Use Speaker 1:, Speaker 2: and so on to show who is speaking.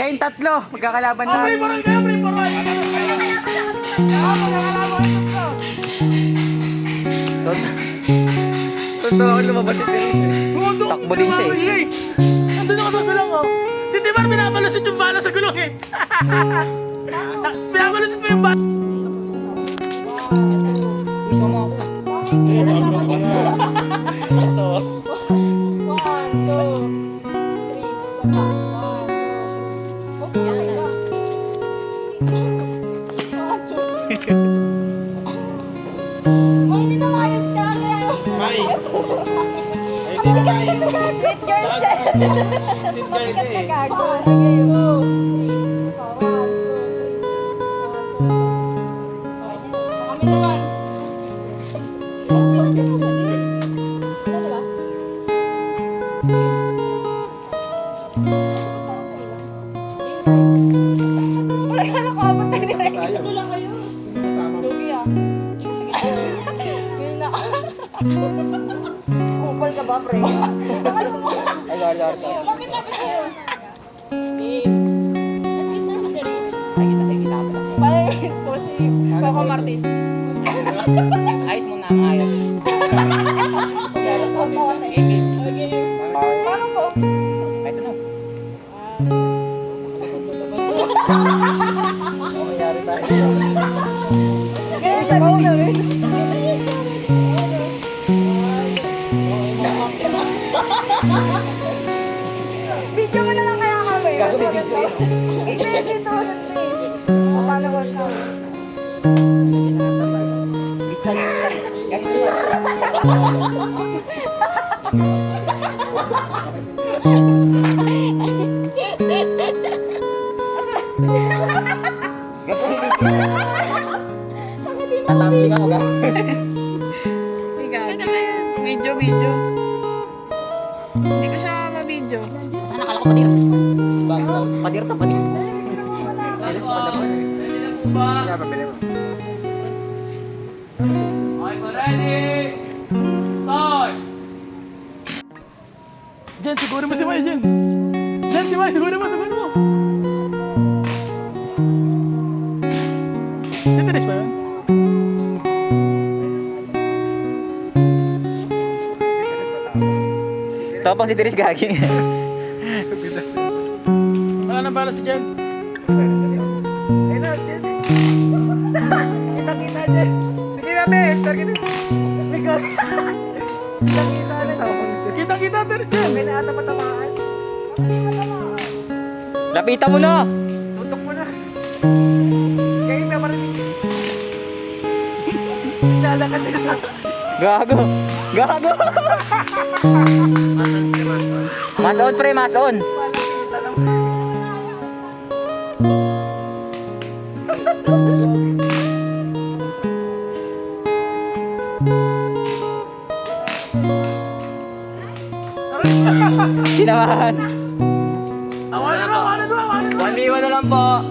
Speaker 1: Kayong tatlo, magkakalaban na.
Speaker 2: Pre, parang kayo, pre, parang. Magkakalaban.
Speaker 1: Totoo ako lumabas si Teresa. Takbo din siya eh.
Speaker 2: Nandun ako sa gulong oh. Si Timar binabalasot yung bala sa gulong eh. Binabalasot mo yung bala.
Speaker 1: Gusto mo ako.
Speaker 3: Hindi na mayos ka.
Speaker 2: May. Ay, sino May?
Speaker 3: Sweet girl siya.
Speaker 2: Sweet girl ka eh.
Speaker 3: Gago. Kami naman. Wala ka na kabot na nila. Ito lang kayo. Lugi ah. Yun na. Kupal ka ba, pre?
Speaker 1: Ay, lord.
Speaker 3: Bakit lapit kayo? Bye, po si Coco Martin.
Speaker 1: Ayos mo na, ayos.
Speaker 3: Paano po?
Speaker 1: Ito na.
Speaker 3: Ganyan sa mga gawin. Video mo na lang kaya kami.
Speaker 1: Gago, video yun.
Speaker 3: Dito. Paano ko ito?
Speaker 1: Tatambling ako, gago.
Speaker 3: Video. Hindi ko siya ma-video.
Speaker 1: Sana akala ko padir. Padir to, padir.
Speaker 2: Ready? Start! Jen, siguro mo si May, Jen. Jen, si May, siguro mo. Si Teres ba yun?
Speaker 1: Tapang si Teres gagi.
Speaker 2: Baka nang bala si Jen.
Speaker 1: Ayun na, Jen. Kita, Jen. Sige na, be. Start kita. Kita na.
Speaker 2: Kita, Teres, Jen.
Speaker 1: May naata patamaan. Lapitan mo na. Tutok mo na. Kayo na marinig. Lalakad na. Gago. Mas on, pre, mas on. Sinamahan.
Speaker 2: Awanan mo.
Speaker 1: 1v1 na lang po.